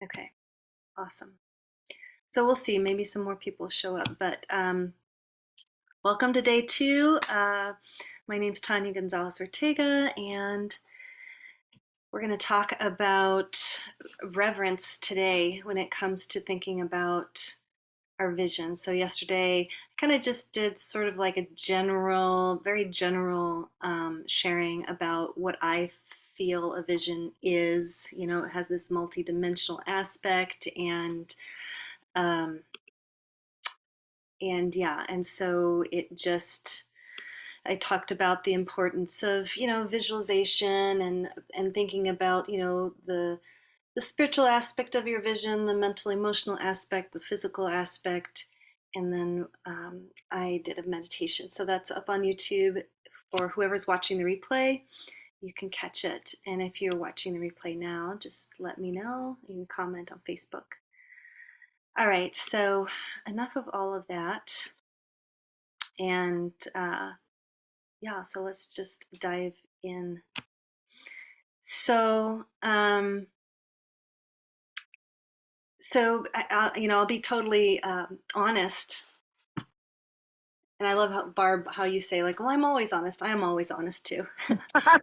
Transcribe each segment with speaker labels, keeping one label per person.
Speaker 1: Okay, awesome. So we'll see. Maybe some more people show up. But welcome to day 2. My name's Tanya Gonzalez Ortega, and we're going to talk about reverence today when it comes to thinking about our vision. So yesterday, I kind of just did sort of like a general, very general sharing about what I feel a vision is. You know, it has this multidimensional aspect, um, and yeah, and so it just, I talked about the importance of, visualization and thinking about, the spiritual aspect of your vision, the mental emotional aspect, the physical aspect, and then I did a meditation. So that's up on YouTube for whoever's watching the replay. You can catch it. And if you're watching the replay now, just let me know. You can comment on Facebook. All right, so enough of all of that. And yeah, so let's just dive in. So, I'll be totally honest. And I love how, Barb, how you say like, "Well, I'm always honest." I am always honest too. But I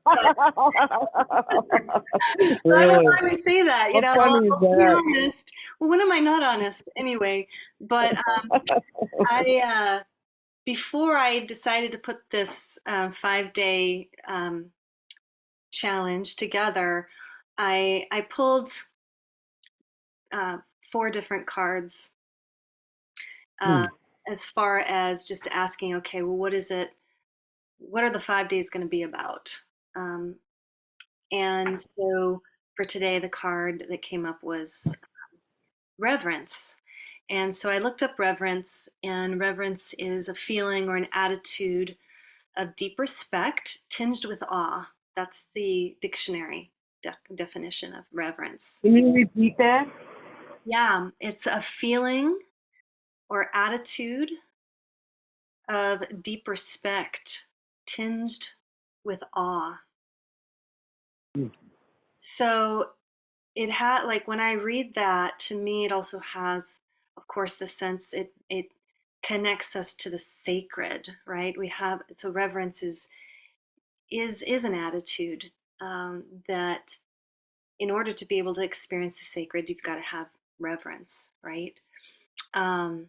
Speaker 1: don't
Speaker 2: Really?
Speaker 1: always say that.
Speaker 2: How funny is
Speaker 1: I'll be
Speaker 2: that?
Speaker 1: honest. Well, when am I not honest anyway? But I before I decided to put this 5-day challenge together, I pulled uh, 4 different cards, uh,
Speaker 2: Hmm.
Speaker 1: as far as just asking, okay, well, what is it? What are the 5 days going to be about? Um, and so for today, the card that came up was reverence. And so I looked up reverence, and reverence is a feeling or an attitude of deep respect tinged with awe. That's the dictionary definition of reverence.
Speaker 2: Can you repeat that?
Speaker 1: Yeah, it's a feeling or attitude of deep respect tinged with awe.
Speaker 2: Hmm.
Speaker 1: So it had, like, when I read that, to me it also has, of course, the sense it connects us to the sacred, right? We have, so reverence is an attitude, that in order to be able to experience the sacred, you've got to have reverence, right? um,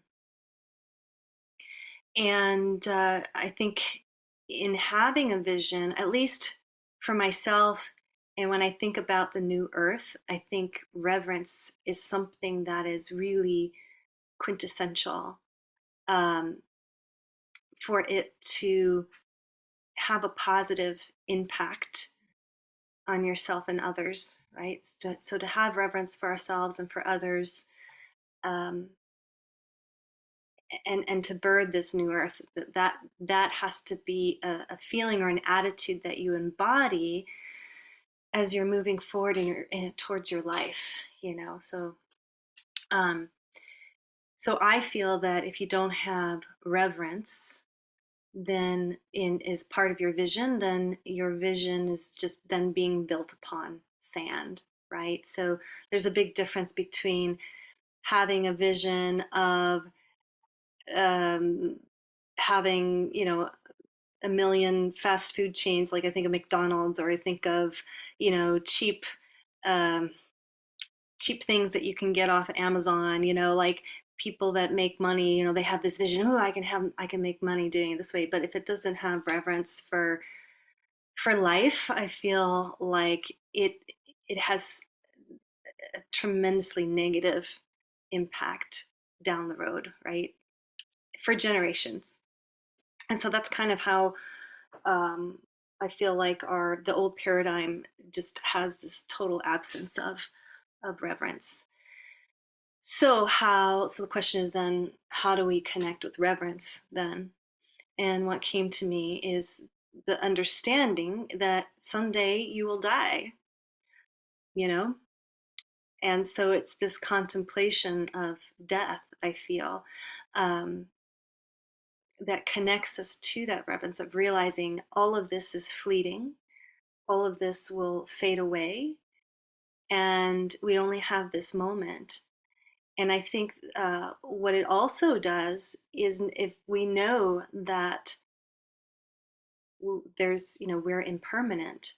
Speaker 1: and I think in having a vision, at least for myself, and when I think about the new earth, I think reverence is something that is really quintessential, um, for it to have a positive impact on yourself and others, right? So to have reverence for ourselves and for others, um, and to bird this new earth, that has to be a feeling or an attitude that you embody as you're moving forward towards your life, um, so I feel that if you don't have reverence, then in is part of your vision, then your vision is just then being built upon sand, right? So there's a big difference between having a vision of um, having, a million fast food chains, like I think of McDonald's, or I think of, cheap, um, cheap things that you can get off Amazon, like people that make money, they have this vision, oh, I can make money doing it this way. But if it doesn't have reverence for life, I feel like it has a tremendously negative impact down the road, right? For generations. And so that's kind of how, um, I feel like the old paradigm just has this total absence of reverence. So the question is then, how do we connect with reverence then? And what came to me is the understanding that someday you will die, you know? And so it's this contemplation of death, I feel, um, that connects us to that reverence of realizing all of this is fleeting, all of this will fade away, and we only have this moment. And I think what it also does is, if we know that there's, we're impermanent,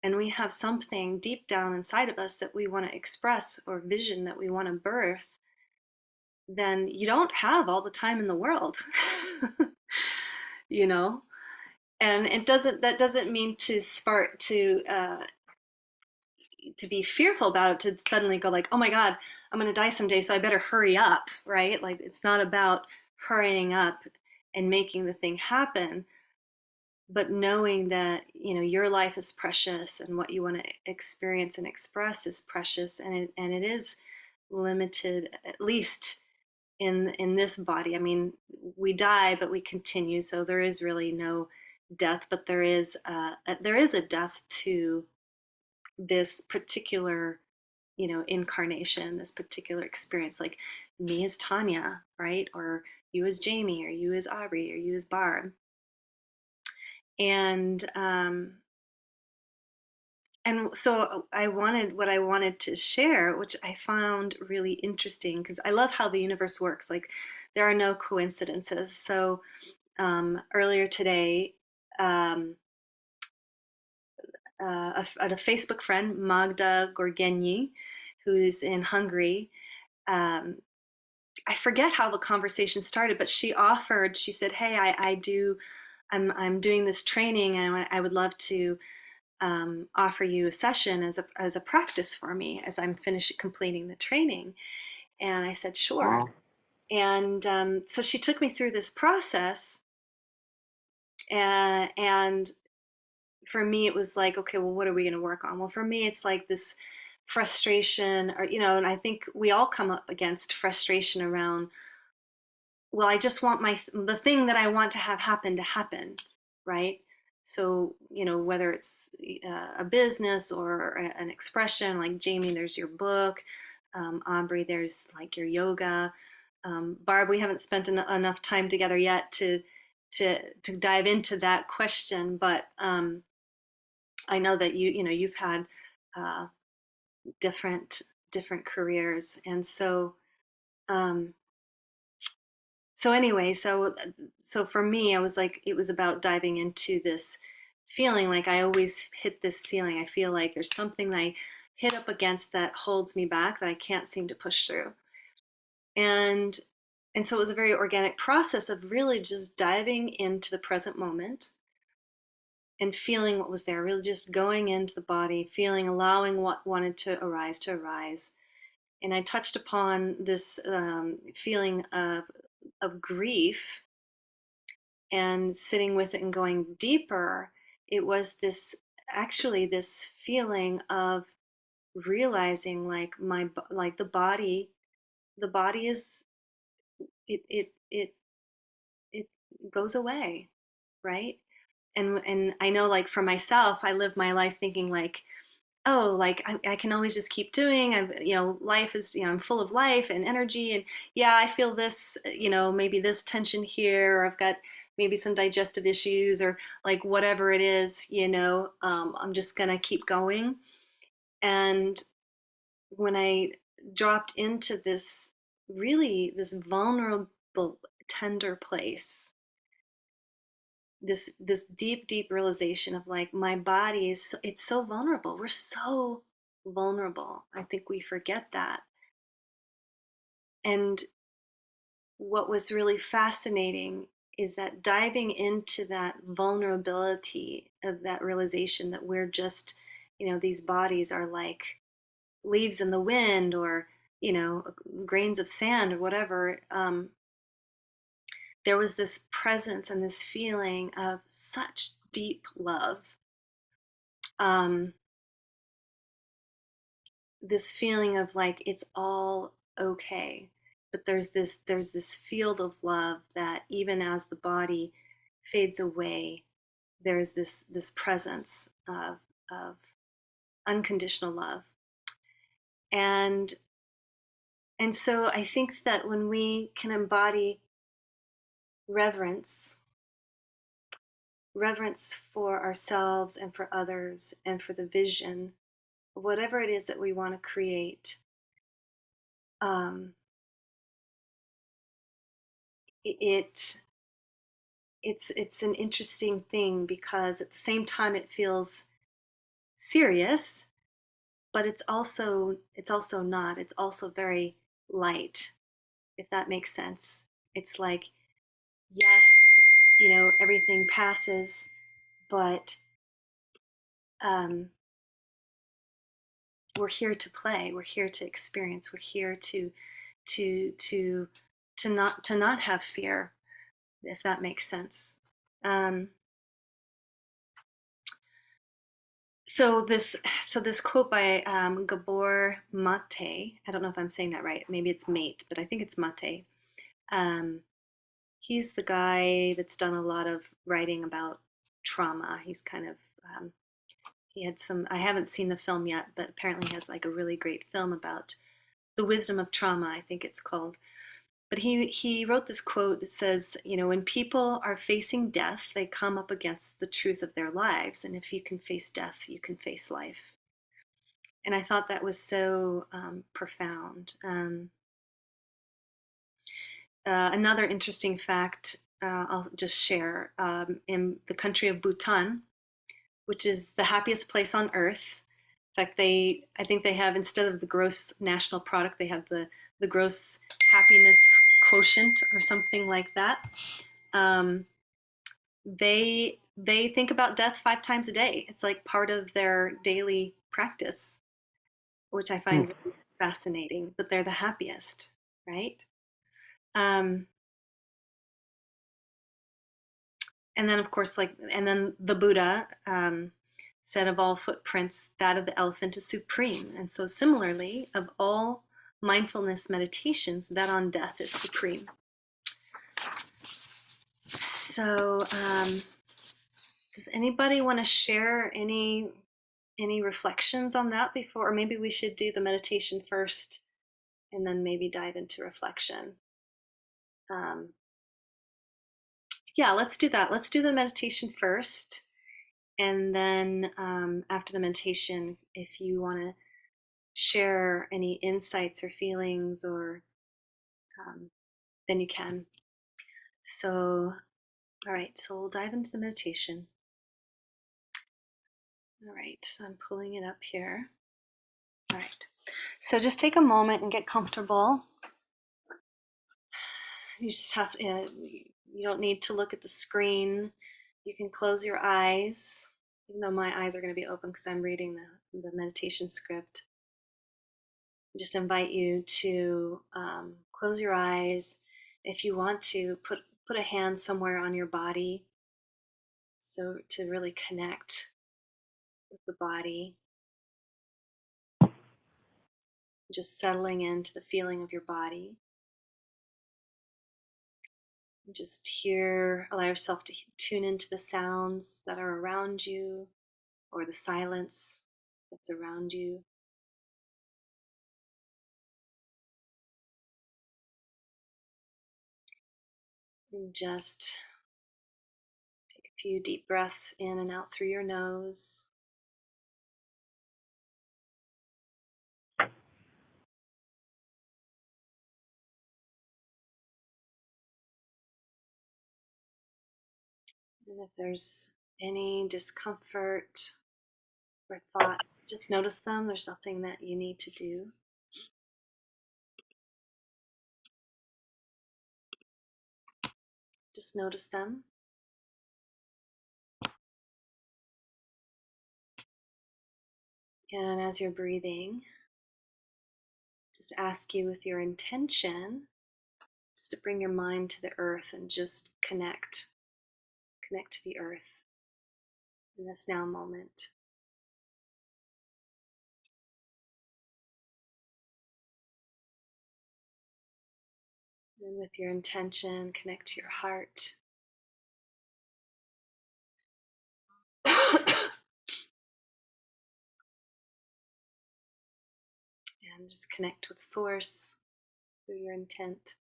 Speaker 1: and we have something deep down inside of us that we want to express, or vision that we want to birth, then you don't have all the time in the world. you know and that doesn't mean to be fearful about it, to suddenly go like, oh my god, I'm going to die someday, so I better hurry up, right? Like, it's not about hurrying up and making the thing happen, but knowing that, your life is precious, and what you want to experience and express is precious, and it is limited, at least in this body. I mean, we die, but we continue, so there is really no death, but there is a death to this particular, incarnation, this particular experience. Like, me as Tanya, right? Or you as Jamie, or you as Aubrey, or you as Barb. And so what I wanted to share, which I found really interesting, because I love how the universe works. Like, there are no coincidences. So earlier today, um, a Facebook friend, Magda Gorgenyi, who's in Hungary, um, I forget how the conversation started, but she said, hey, I'm doing this training, and I would love to offer you a session as a practice for me as I'm completing the training. And I said, sure.
Speaker 2: Wow.
Speaker 1: And so she took me through this process. And for me, it was like, okay, well, what are we going to work on? Well, for me, it's like this frustration, or, and I think we all come up against frustration around, well, I just want the thing that I want to have happen to happen, right? So, whether it's a business or an expression, like Jamie, there's your book. Aubrey, there's like your yoga. Barb, we haven't spent enough time together yet to dive into that question, but I know that you've had uh, different different careers, and um, so anyway, so for me, I was like, it was about diving into this feeling. Like, I always hit this ceiling. I feel like there's something that I hit up against that holds me back, that I can't seem to push through. And and so it was a very organic process of really just diving into the present moment and feeling what was there, really just going into the body, feeling, allowing what wanted to arise. And I touched upon this feeling of grief, and sitting with it and going deeper. It was this feeling of realizing, like, like the body is, it it goes away, right? And I know, like, for myself, I live my life thinking like, oh, like, I can always just keep doing. Life is, I'm full of life and energy, and yeah, I feel this, maybe this tension here, or I've got maybe some digestive issues, or like whatever it is, I'm just gonna keep going. And when I dropped into this vulnerable, tender place, this deep, deep realization of, like, my body is, it's so vulnerable. We're so vulnerable. I think we forget that. And what was really fascinating is that diving into that vulnerability, of that realization that we're just, these bodies are like leaves in the wind, or, grains of sand, or whatever. There was this presence and this feeling of such deep love. Um, this feeling of, like, it's all okay, but there's this field of love, that even as the body fades away, there's this presence of unconditional love. And and so I think that when we can embody reverence, reverence for ourselves and for others and for the vision, whatever it is that we want to create, um, it it's an interesting thing because at the same time it feels serious, but it's also not. It's also very light, if that makes sense. It's like, yes, everything passes, but um, we're here to play. We're here to experience. We're here to to to not have fear, if that makes sense. Um, so this so this quote by Gabor Mate. I don't know if I'm saying that right. Maybe it's mate, but I think it's Mate. Um, he's the guy that's done a lot of writing about trauma. He's kind of he had some. I haven't seen the film yet, but apparently he has like a really great film about the wisdom of trauma, I think it's called. But he wrote this quote that says, when people are facing death, they come up against the truth of their lives, and if you can face death, you can face life. And I thought that was so profound. Another interesting fact I'll just share: in the country of Bhutan, which is the happiest place on earth. In fact, I think they have, instead of the gross national product, they have the gross happiness quotient or something like that. Um, they think about death 5 times a day. It's like part of their daily practice, which I find
Speaker 2: mm,
Speaker 1: really fascinating. But they're the happiest, right? Um, and then, of course, and then the Buddha said, of all footprints, that of the elephant is supreme. And so, similarly, of all mindfulness meditations, that on death is supreme. So, does anybody want to share any reflections on that before, or maybe we should do the meditation first and then maybe dive into reflection? Um, yeah, let's do that. Let's do the meditation first, and then after the meditation, if you want to share any insights or feelings, or um, then you can. So, all right. So we'll dive into the meditation. All right. So I'm pulling it up here. All right. So just take a moment and get comfortable. You just have to, you don't need to look at the screen. You can close your eyes, even though my eyes are going to be open because I'm reading the meditation script. I just invite you to close your eyes. If you want to, put a hand somewhere on your body, so to really connect with the body, just settling into the feeling of your body. Just allow yourself to tune into the sounds that are around you, or the silence that's around you. And just take a few deep breaths in and out through your nose. And if there's any discomfort or thoughts, just notice them. There's nothing that you need to do. Just notice them. And as you're breathing, just ask you with your intention just to bring your mind to the earth and just connect to the earth in this now moment. And with your intention, connect to your heart. And just connect with Source through your intent.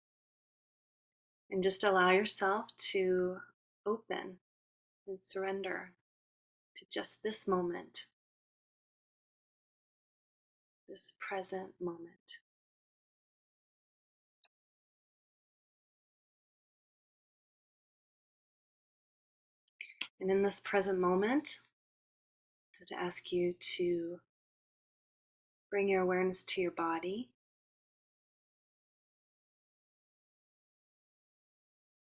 Speaker 1: And just allow yourself to open and surrender to just this moment. this present moment. And in this present moment, just ask you to bring your awareness to your body.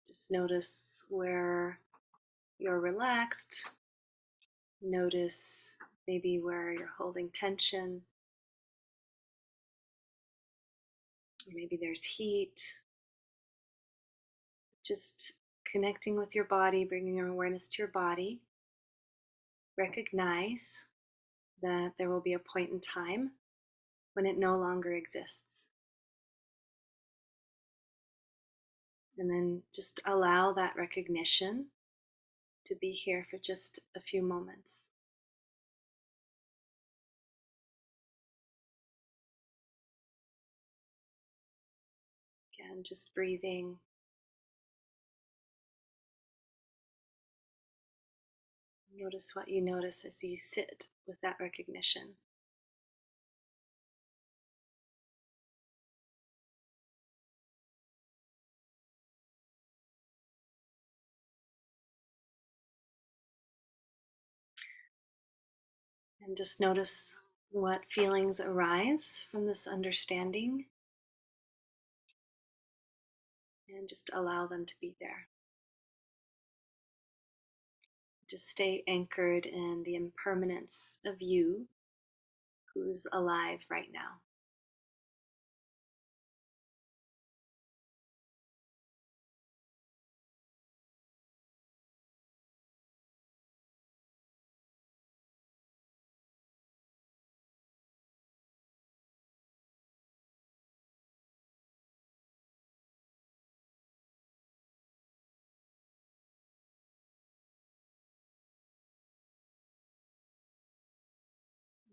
Speaker 1: Just notice where you're relaxed. Notice maybe where you're holding tension. Maybe there's heat. Just connecting with your body, bringing your awareness to your body. Recognize that there will be a point in time when it no longer exists. And then just allow that recognition to be here for just a few moments. Again, just breathing. Notice what you notice as you sit with that recognition. And just notice what feelings arise from this understanding, and just allow them to be there. Just stay anchored in the impermanence of you who's alive right now.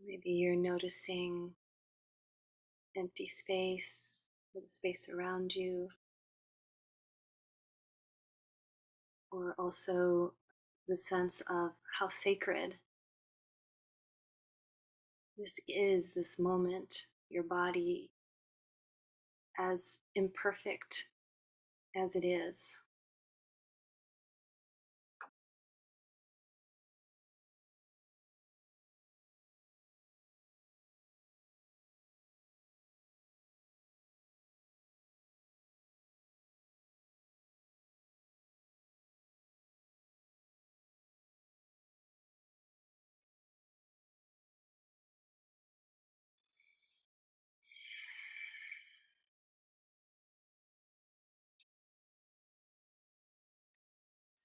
Speaker 1: Maybe you're noticing empty space, or the space around you, or also the sense of how sacred this is, this moment, your body, as imperfect as it is.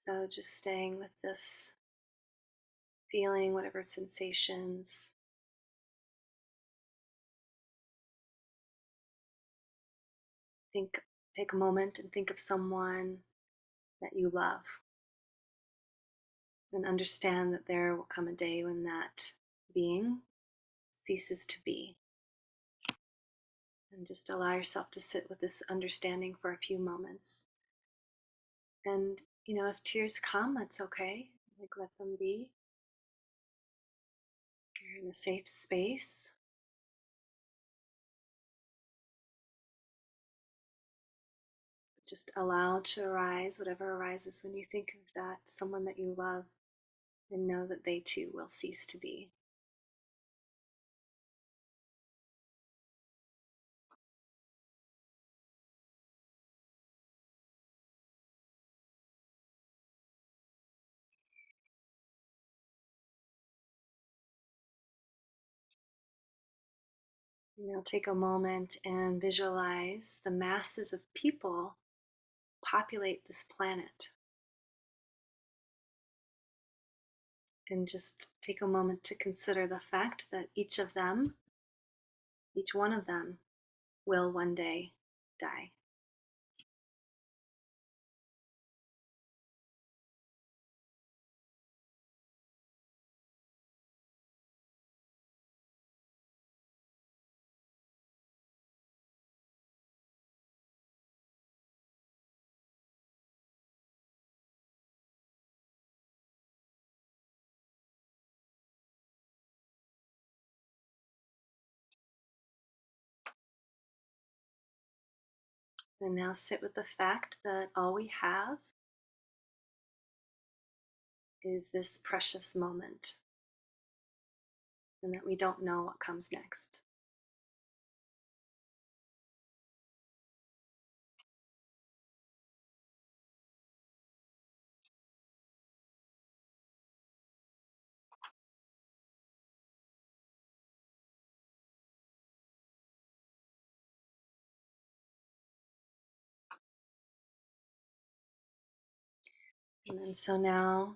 Speaker 1: So just staying with this feeling, whatever sensations. Take a moment and think of someone that you love, and understand that there will come a day when that being ceases to be. And just allow yourself to sit with this understanding for a few moments. And, if tears come, it's okay. Like, let them be. You're in a safe space. Just allow to arise whatever arises when you think of that someone that you love, and know that they too will cease to be. Take a moment and visualize the masses of people populate this planet. And just take a moment to consider the fact that each one of them, will one day die. And now sit with the fact that all we have is this precious moment and that we don't know what comes next. And then so now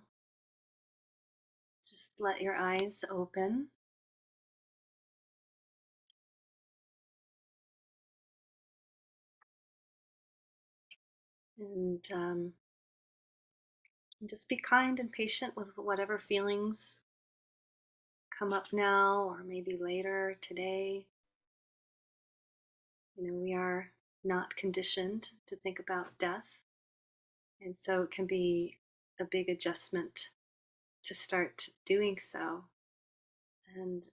Speaker 1: just let your eyes open and just be kind and patient with whatever feelings come up now or maybe later today. We are not conditioned to think about death, and so it can be a big adjustment to start doing so. And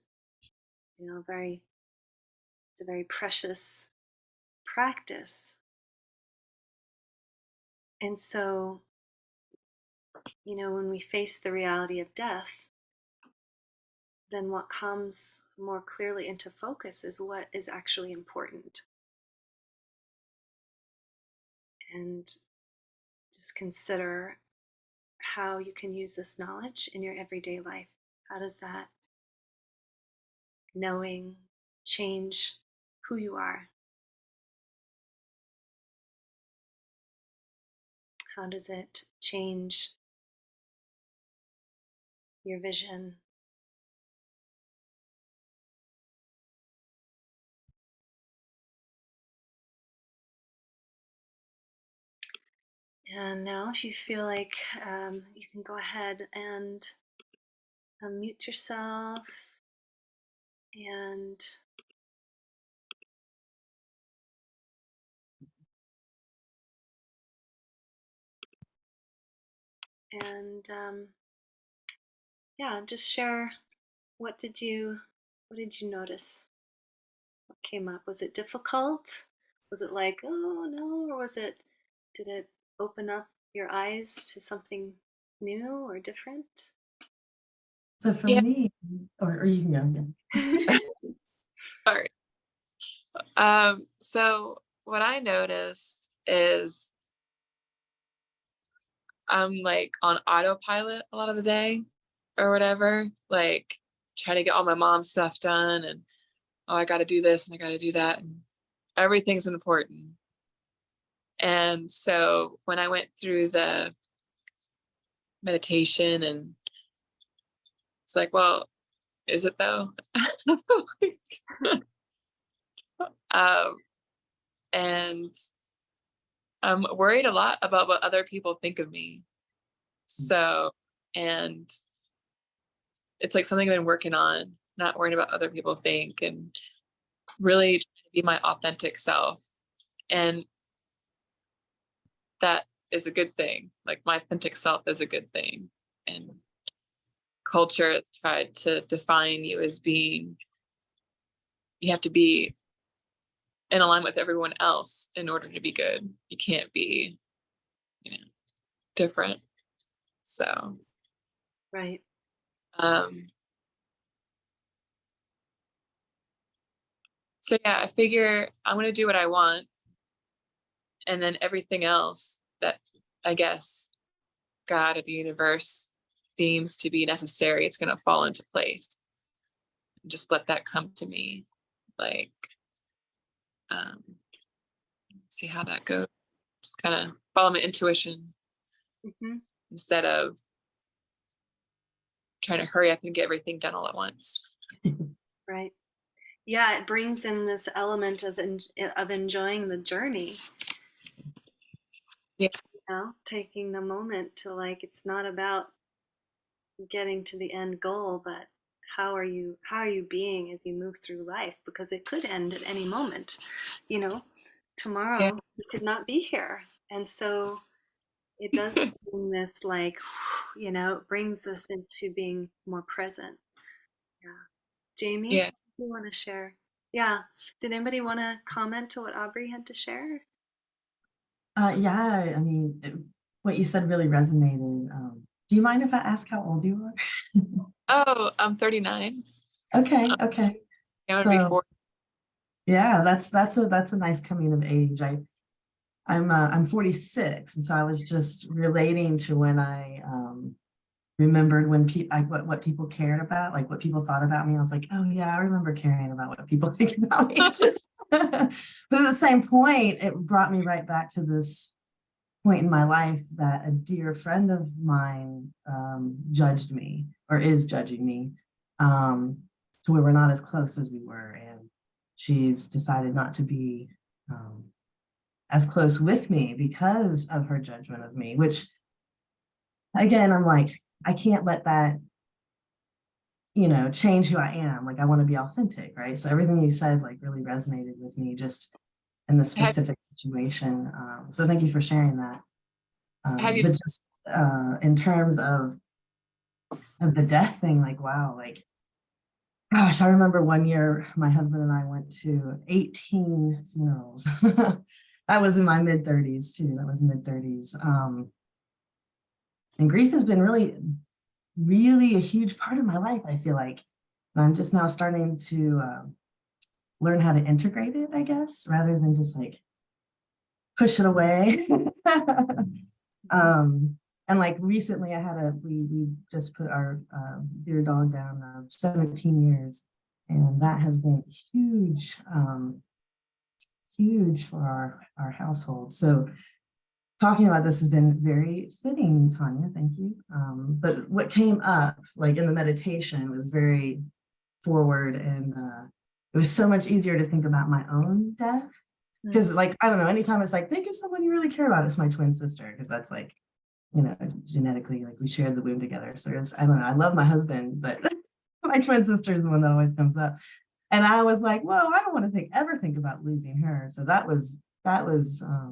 Speaker 1: very it's a very precious practice. And so, when we face the reality of death, then what comes more clearly into focus is what is actually important. And just consider how you can use this knowledge in your everyday life. How does that knowing change who you are? How does it change your vision? And now, if you feel like you can go ahead and unmute yourself and and yeah, just share what did you notice? What came up? Was it difficult? Was it like, oh no, or did it open up your eyes to something new or different?
Speaker 2: So for
Speaker 3: Yeah.
Speaker 2: me, or you can go again.
Speaker 3: All right. So what I noticed is I'm like on autopilot a lot of the day or whatever, like trying to get all my mom's stuff done and oh, I got to do this and I got to do that and everything's important. And so when I went through the meditation and it's like, well, is it though? um, and I'm worried a lot about what other people think of me. So, and it's like something I've been working on, not worrying about other people think and really trying to be my authentic self. And that is a good thing. Like my authentic self is a good thing. And culture has tried to define you as being, you have to be in alignment with everyone else in order to be good. You can't be, you know, different. So,
Speaker 1: Right.
Speaker 3: um, so yeah, I figure I'm going to do what I want. And then everything else that I guess God or the universe deems to be necessary, it's going to fall into place. Just let that come to me. Like, um, see how that goes. Just kind of follow my intuition
Speaker 1: Hmm.
Speaker 3: instead of trying to hurry up and get everything done all at once.
Speaker 1: Right. Yeah, it brings in this element of enjoying the journey.
Speaker 3: Yeah.
Speaker 1: Taking the moment to, like, it's not about getting to the end goal, but how are you being as you move through life, because it could end at any moment. you know
Speaker 3: Yeah.
Speaker 1: Tomorrow you could not be here, and so it does bring this, like, it brings us into being more present. Yeah. Jamie,
Speaker 3: Yeah.
Speaker 1: you want to share? Yeah. Did anybody want to comment to what Aubrey had to share?
Speaker 2: Yeah, I mean, what you said really resonated. Do you mind if I ask how old you are?
Speaker 3: Oh, I'm 39.
Speaker 2: Okay,
Speaker 3: Um,
Speaker 2: okay.
Speaker 3: I'm gonna be
Speaker 2: So
Speaker 3: 40.
Speaker 2: yeah, that's a nice coming of age. I'm 46, and so I was just relating to when I remembered when what people cared about, like what people thought about me. I was like, oh yeah, I remember caring about what people think about me. But at the same point, it brought me right back to this point in my life that a dear friend of mine judged me, or is judging me, um, to where we're not as close as we were, and she's decided not to be um, as close with me because of her judgment of me. Which again, I'm like, I can't let that change who I am. Like, I want to be authentic, right? So everything you said like really resonated with me just in the
Speaker 3: Have,
Speaker 2: specific situation. So thank you for sharing that.
Speaker 3: have you,
Speaker 2: But just in terms of the death thing, like, wow, like, gosh, I remember one year my husband and I went to 18 funerals. I was in my mid 30s too. That was mid 30s. And grief has been really, really a huge part of my life, I feel like. And I'm just now starting to learn how to integrate it, I guess, rather than just like push it away.
Speaker 1: Mhm.
Speaker 2: And like recently we just put our dear dog down 17 years, and that has been huge, huge for our household. So talking about this has been very fitting, Tanya, thank you. But what came up like in the meditation was very forward, and it was so much easier to think about my own death. Because like, I don't know, anytime it's like, think of someone you really care about, it's my twin sister, because that's like, genetically, like we shared the womb together. So it's, I don't know, I love my husband, but my twin sister is the one that always comes up. And I was like, well, I don't want to ever think about losing her. So that was a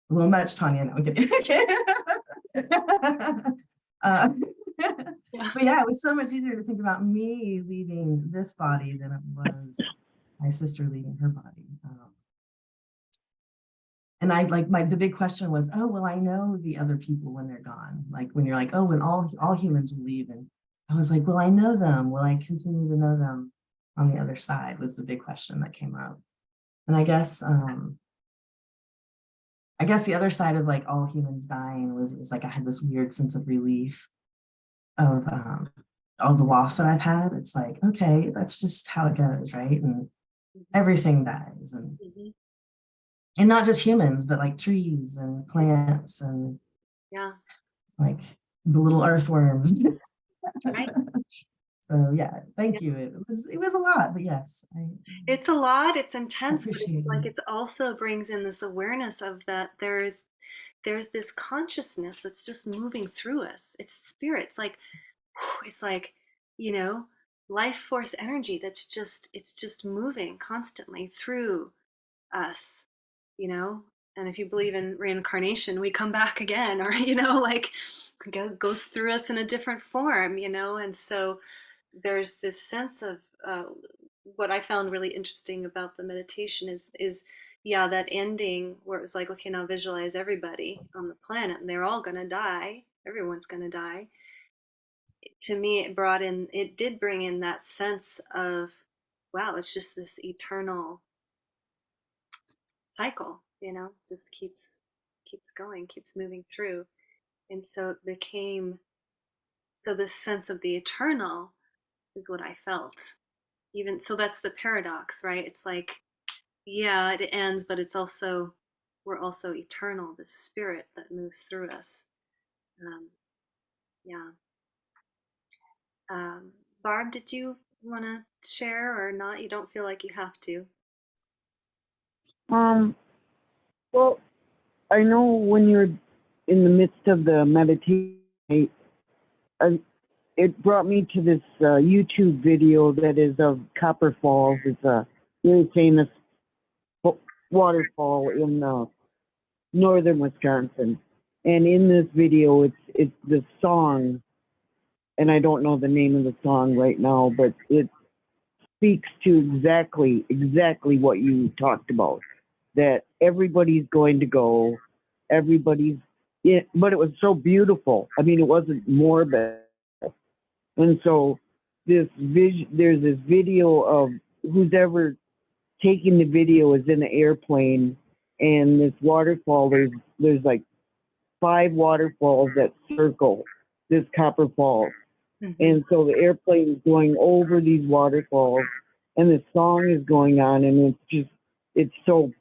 Speaker 2: little much, Tanya. No, I'm kidding. uh,
Speaker 1: Yeah.
Speaker 2: but yeah, it was so much easier to think about me leaving this body than it was my sister leaving her body. And I like the big question was, oh, well, I know the other people when they're gone. Like when you're like, oh, when all humans will leave. And I was like, will I know them? Will I continue to know them on the other side was the big question that came up. And I guess the other side of like all humans dying was like I had this weird sense of relief of all the loss that I've had. It's like, okay, that's just how it goes, right? And everything dies,
Speaker 1: Mhm.
Speaker 2: and not just humans, but like trees and plants and
Speaker 1: Yeah.
Speaker 2: like the little earthworms.
Speaker 1: Right.
Speaker 2: So yeah,
Speaker 1: Yeah.
Speaker 2: thank you. It was a lot, but yes, I
Speaker 1: It's a lot, it's intense, but it's
Speaker 2: appreciate
Speaker 1: like
Speaker 2: it.
Speaker 1: it also brings in this awareness of that there's this consciousness that's just moving through us. It's spirit. It's like, you know, life force energy it's just moving constantly through us, you know? And if you believe in reincarnation, we come back again, or, like goes through us in a different form, And so there's this sense of what I found really interesting about the meditation is yeah, that ending where it was like, okay, now visualize everybody on the planet and they're all gonna die. Everyone's gonna die. To me, it did bring in that sense of, wow, it's just this eternal cycle, just keeps going, keeps moving through. And so it became, so this sense of the eternal is what I felt. Even so, that's the paradox, right? It's like, yeah, it ends, but we're also eternal, the spirit that moves through us. Um, yeah. Um, Barb, did you want to share or not? You don't feel like you have to.
Speaker 4: Um, well, I know when you're in the midst of the meditation, I, it brought me to this YouTube video that is of Copper Falls. It's a really famous waterfall in northern Wisconsin. And in this video, it's the song, and I don't know the name of the song right now, but it speaks to exactly what you talked about. That everybody's going to go, everybody's, yeah, but it was so beautiful. I mean, it wasn't morbid. And so there's this video of who's ever taking the video is in an airplane, and this waterfall, there's like 5 waterfalls that circle this copper falls. And so the airplane is going over these waterfalls, and the song is going on, and it's so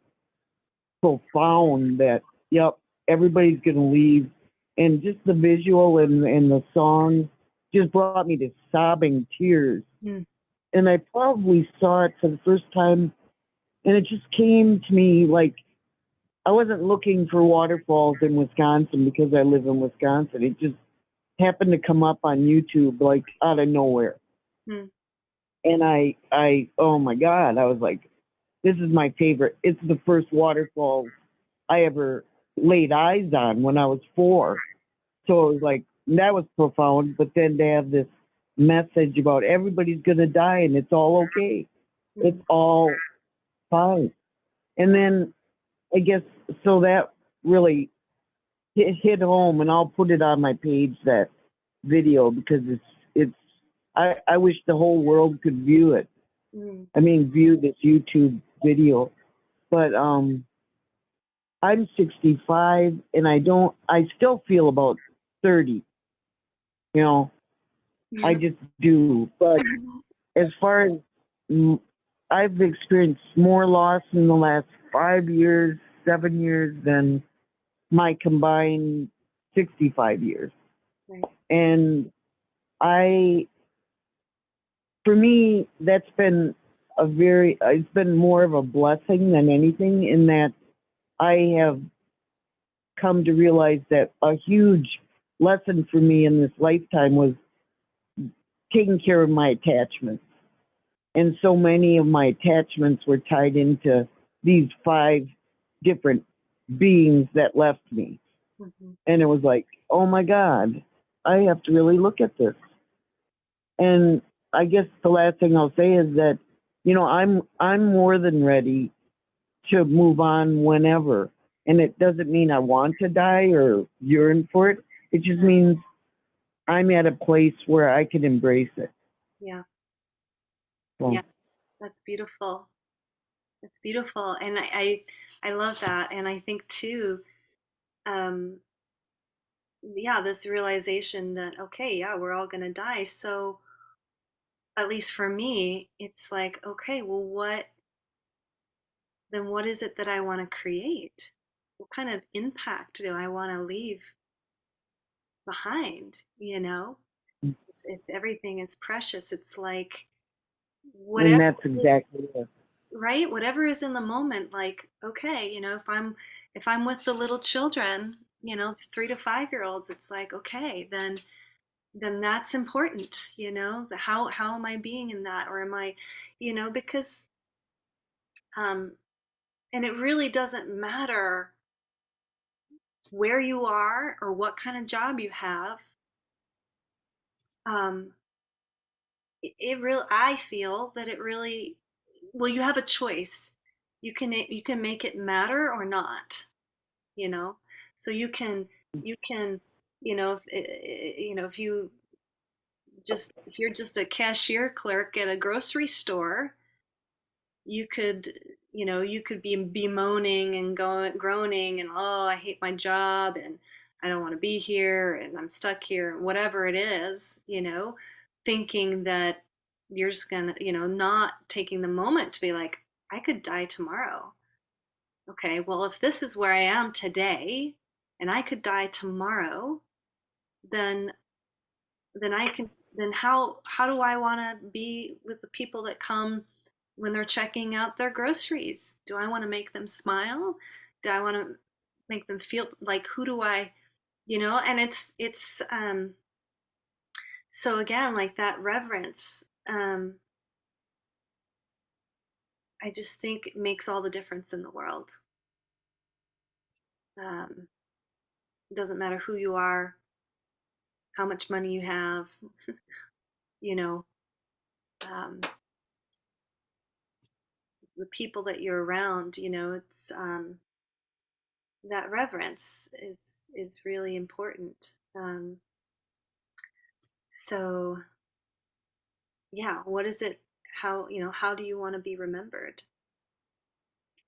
Speaker 4: profound that, yep, everybody's going to leave. And just the visual and the song just brought me to sobbing tears.
Speaker 1: Mm.
Speaker 4: And I probably saw it for the first time, and it just came to me like I wasn't looking for waterfalls in Wisconsin because I live in Wisconsin. It just happened to come up on YouTube like out of nowhere.
Speaker 1: Mm.
Speaker 4: And oh my God, I was like, this is my favorite. It's the first waterfall I ever laid eyes on when I was 4. So it was like, that was profound. But then to have this message about everybody's going to die and it's all okay. It's all fine. And then I guess, so that really hit home, and I'll put it on my page, that video, because I wish the whole world could view it.
Speaker 1: Mm.
Speaker 4: I mean, view this YouTube video. But I'm 65, and I still feel about 30. You know, I just do. But as far as I've experienced more loss in the last 5 years, 7 years than my combined 65 years.
Speaker 1: Right.
Speaker 4: And for me, that's been it's been more of a blessing than anything, in that I have come to realize that a huge lesson for me in this lifetime was taking care of my attachments. And so many of my attachments were tied into these 5 different beings that left me. And it was like, oh my God, I have to really look at this. And I guess the last thing I'll say is that, I'm more than ready to move on whenever. And it doesn't mean I want to die or yearn for it. It just means I'm at a place where I can embrace it.
Speaker 1: Yeah.
Speaker 4: So,
Speaker 1: Yeah. That's beautiful. That's beautiful. And I love that. And I think too, um, yeah, this realization that, okay, yeah, we're all going to die. So at least for me, it's like, okay, well, what is it that I want to create? What kind of impact do I want to leave behind? If everything is precious, it's like
Speaker 4: and
Speaker 1: whatever
Speaker 4: that's
Speaker 1: is
Speaker 4: exactly it.
Speaker 1: right, whatever is in the moment, like, okay, if I'm with the little children, 3 to 5 year olds, it's like, okay, then that's important, how am I being in that, or am I, because um and it really doesn't matter where you are or what kind of job you have. um it really, I feel that it really, well, you have a choice. You can make it matter or not, you know so you can if you're just a cashier clerk at a grocery store, you could you could be bemoaning and going groaning and, oh, I hate my job, and I don't want to be here, and I'm stuck here, whatever it is, thinking that you're just gonna, not taking the moment to be like, I could die tomorrow. Okay, well, if this is where I am today and I could die tomorrow, then I can, then how do I want to be with the people that come when they're checking out their groceries? Do I want to make them smile? Do I want to make them feel like, who do I, and it's so again, like that reverence, I just think it makes all the difference in the world. um, it doesn't matter who you are, how much money you have, you know um, the people that you're around, it's that reverence is really important. So yeah, what is it? How do you want to be remembered?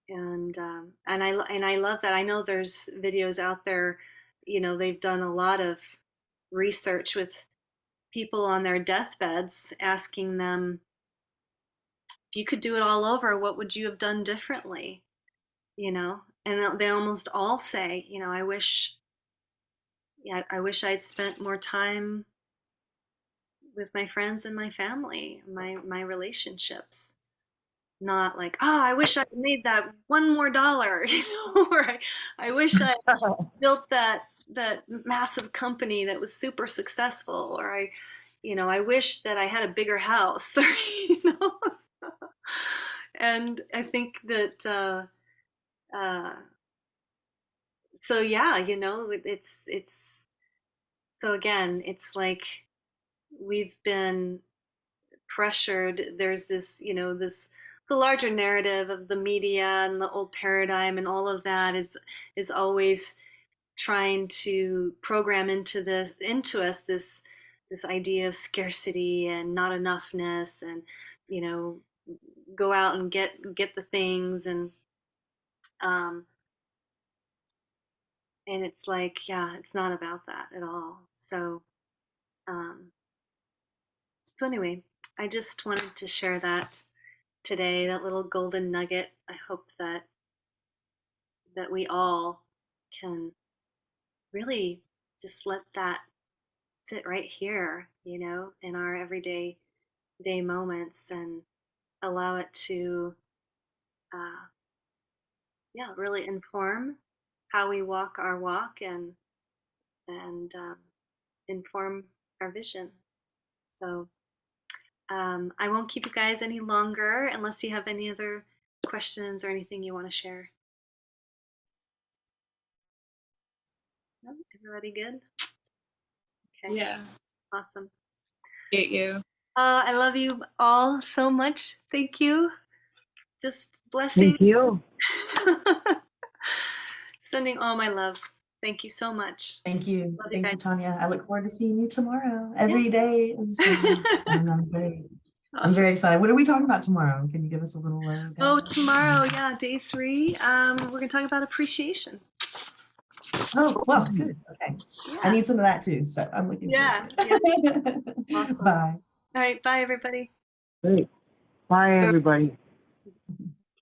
Speaker 1: And I love that. I know there's videos out there. They've done a lot of research with people on their deathbeds, asking them, if you could do it all over, what would you have done differently? And they almost all say, I wish I'd spent more time with my friends and my family, my relationships. Not like, oh, I wish I made that one more dollar, or I wish I built that massive company that was super successful, or I wish that I had a bigger house, or and I think that so yeah, it's so again, it's like we've been pressured. There's this the larger narrative of the media and the old paradigm and all of that is always trying to program into us this idea of scarcity and not enoughness, and you know go out and get the things, um and it's like, yeah, it's not about that at all. Um so anyway, I just wanted to share that today, that little golden nugget. I hope that we all can really just let that sit right here, in our everyday day moments, and allow it to, uh, yeah, really inform how we walk our walk, and inform our vision. So I won't keep you guys any longer unless you have any other questions or anything you want to share. No? Everybody good? Okay,
Speaker 3: Yeah.
Speaker 1: awesome.
Speaker 3: Get you.
Speaker 1: I love you all so much. Thank you. Just blessing.
Speaker 4: Thank you.
Speaker 1: Sending all my love. Thank you so much.
Speaker 2: Thank you.
Speaker 1: Love you
Speaker 2: Thank you,
Speaker 1: guys.
Speaker 2: Tanya. I look forward to seeing you tomorrow. Every day is I'm very excited. What are we talking about tomorrow? Can you give us a little
Speaker 1: Oh,
Speaker 2: lowdown?
Speaker 1: tomorrow, yeah, day 3. We're gonna talk about appreciation.
Speaker 2: Oh, well, good. Okay. I
Speaker 1: Yeah,
Speaker 2: need some of that too. So I'm looking
Speaker 1: yeah,
Speaker 2: forward to
Speaker 1: yeah.
Speaker 2: it.
Speaker 1: Awesome.
Speaker 2: Bye.
Speaker 1: All right, bye everybody.
Speaker 4: Great. Bye, everybody.